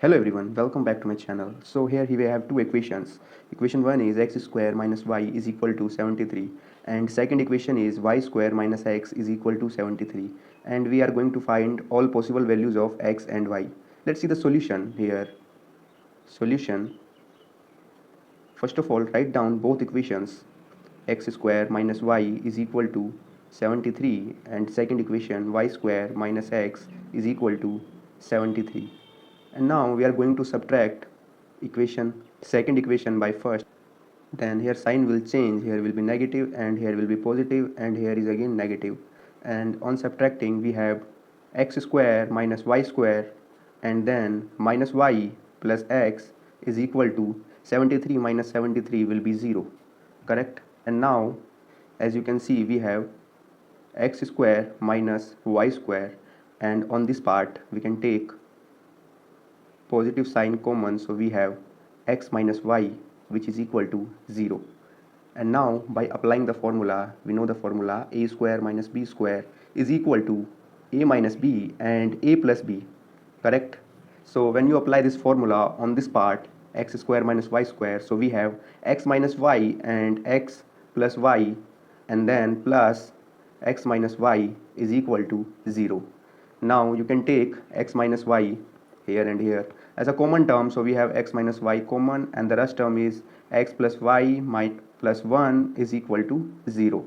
Hello everyone, welcome back to my channel. So here we have two equations. Equation 1 is x square minus y is equal to 73, and second equation is y square minus x is equal to 73, and we are going to find all possible values of x and y. Let's see the solution here. Solution. First of all, write down both equations. X square minus y is equal to 73, and second equation y square minus x is equal to 73. And now we are going to subtract second equation by first. Then here sign will change, here will be negative and here will be positive and here is again negative. And on subtracting we have x square minus y square and then minus y plus x is equal to 73 minus 73 will be 0, correct? And now as you can see we have x square minus y square, and on this part we can take positive sign common, so we have x minus y which is equal to 0. And now by applying the formula, we know the formula a square minus b square is equal to a minus b and a plus b, correct? So when you apply this formula on this part, x square minus y square, so we have x minus y and x plus y and then plus x minus y is equal to 0. Now you can take x minus y here and here as a common term, so we have x minus y common and the rest term is x plus y plus 1 is equal to 0.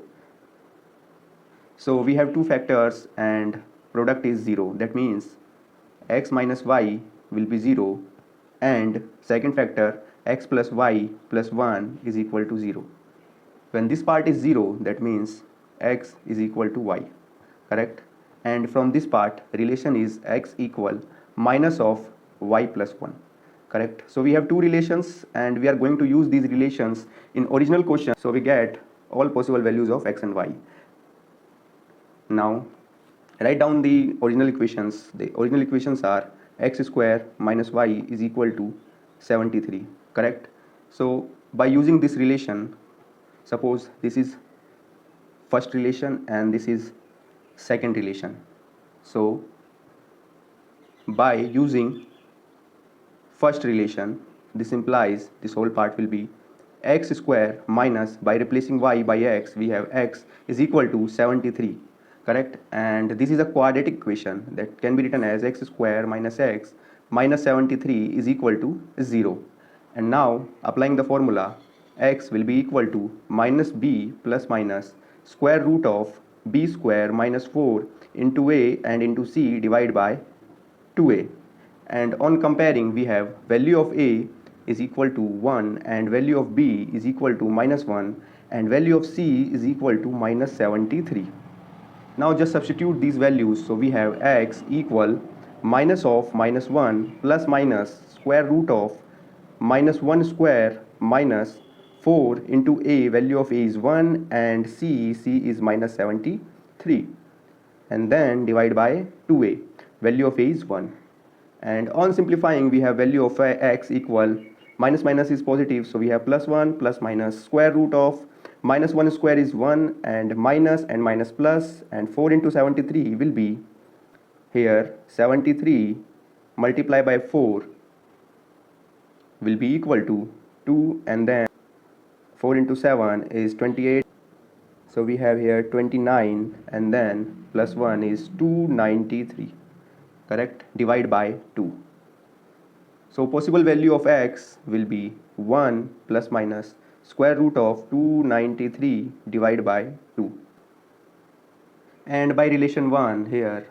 So we have two factors and product is 0, that means x minus y will be 0 and second factor x plus y plus 1 is equal to 0. When this part is 0, that means x is equal to y, correct? And from this part relation is x equal minus of y plus 1, correct? So we have two relations and we are going to use these relations in original question, so we get all possible values of x and y. Now write down the original equations. The original equations are x square minus y is equal to 73, correct? So by using this relation, suppose this is first relation and this is second relation, so by using first relation, this implies this whole part will be x square minus, by replacing y by x, we have x is equal to 73, correct? And this is a quadratic equation that can be written as x square minus x minus 73 is equal to 0. And now applying the formula, x will be equal to minus b plus minus square root of b square minus 4 into a and into c divided by 2a. And on comparing, we have value of a is equal to 1 and value of b is equal to minus 1 and value of c is equal to minus 73. Now just substitute these values, so we have x equal minus of minus 1 plus minus square root of minus 1 square minus 4 into a, value of a is 1 and c is minus 73, and then divide by 2a, value of a is 1. And on simplifying, we have value of x equal minus minus is positive, so we have plus 1 plus minus square root of minus 1 square is 1 and minus plus, and 4 into 73 will be here 73 multiplied by 4 will be equal to 2, and then 4 into 7 is 28, so we have here 29 and then plus 1 is 293, correct? Divide by 2. So possible value of x will be 1 plus minus square root of 293 divided by 2. And by relation 1 here,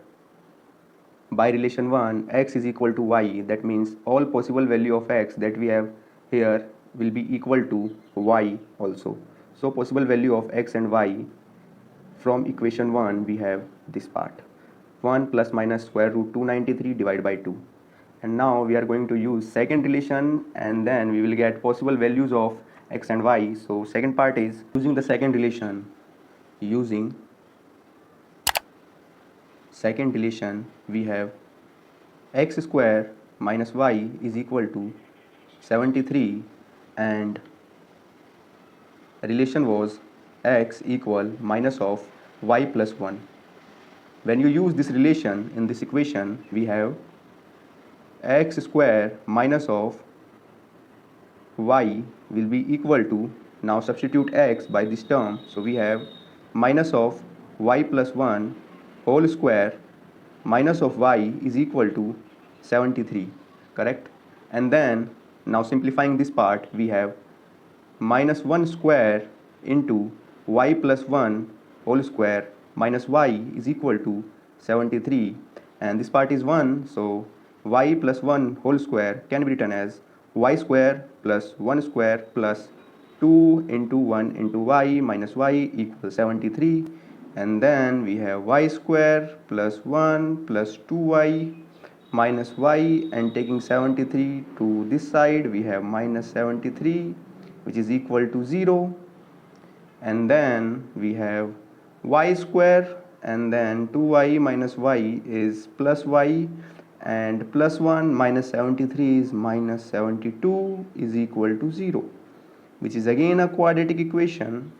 by relation 1, x is equal to y, that means all possible value of x that we have here will be equal to y also. So possible value of x and y from equation 1, we have this part 1 plus minus square root 293 divided by 2. And now we are going to use second relation and then we will get possible values of x and y. So second part is using the second relation. Using second relation, we have x square minus y is equal to 73 and relation was x equal minus of y plus 1. When you use this relation in this equation, we have x square minus of y will be equal to, now substitute x by this term, so we have minus of y plus 1 whole square minus of y is equal to 73, correct? And then now simplifying this part, we have minus 1 square into y plus 1 whole square minus y is equal to 73, and this part is 1, so y plus 1 whole square can be written as y square plus 1 square plus 2 into 1 into y minus y equals 73, and then we have y square plus 1 plus 2y minus y, and taking 73 to this side we have minus 73, which is equal to 0, and then we have y square, and then 2y minus y is plus y, and plus 1 minus 73 is minus 72 is equal to 0, which is again a quadratic equation.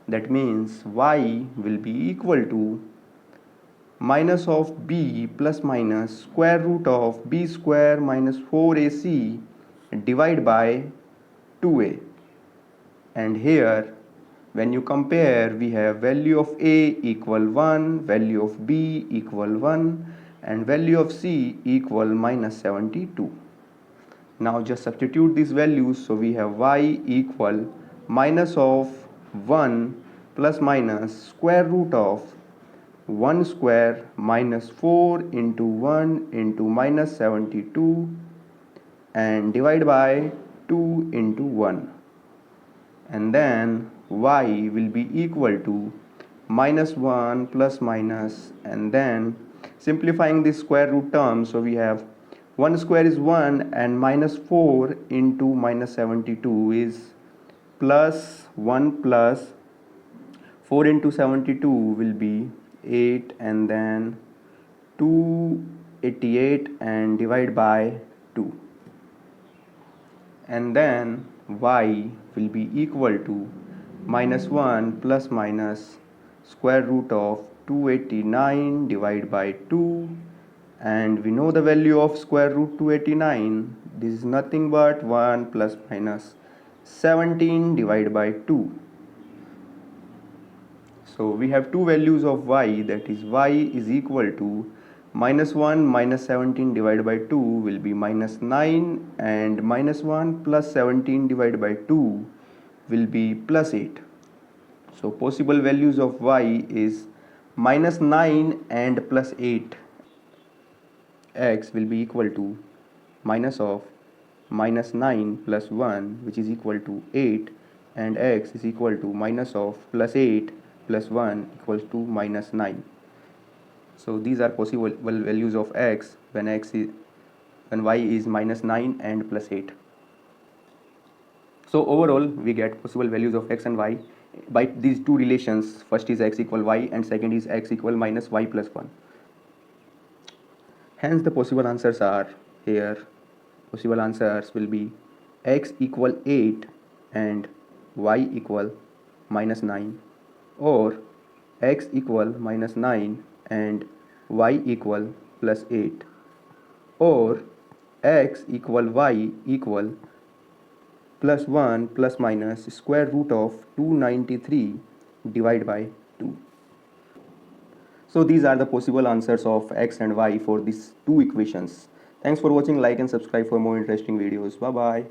That means y will be equal to minus of b plus minus square root of b square minus 4ac divided by 2a. And here when you compare, we have value of a equal 1, value of b equal 1, and value of c equal minus 72. Now just substitute these values, so we have y equal minus of 1 plus minus square root of 1 square minus 4 into 1 into minus 72 and divide by 2 into 1, and then y will be equal to minus 1 plus minus, and then simplifying this square root term, so we have 1 square is 1 and minus 4 into minus 72 is plus 1 plus 4 into 72 will be 8, and then 288 and divide by 2, and then y will be equal to minus 1 plus minus square root of 289 divided by 2, and we know the value of square root 289, this is nothing but 1 plus minus 17 divided by 2. So we have two values of y, that is y is equal to minus 1 minus 17 divided by 2 will be minus 9, and minus 1 plus 17 divided by 2 will be plus 8. So possible values of y is minus 9 and plus 8. X will be equal to minus of minus 9 plus 1, which is equal to 8, and x is equal to minus of plus 8 plus 1 equals to minus 9. So these are possible values of x when y is minus 9 and plus 8. So overall we get possible values of x and y by these two relations. First is x equal y, and second is x equal minus y plus 1. Hence the possible answers are here. Possible answers will be x equal 8 and y equal minus 9, or x equal minus 9 and y equal plus 8, or x equal y equal plus 1 plus minus square root of 293 divided by 2. So these are the possible answers of x and y for these two equations. Thanks for watching. Like and subscribe for more interesting videos. Bye bye.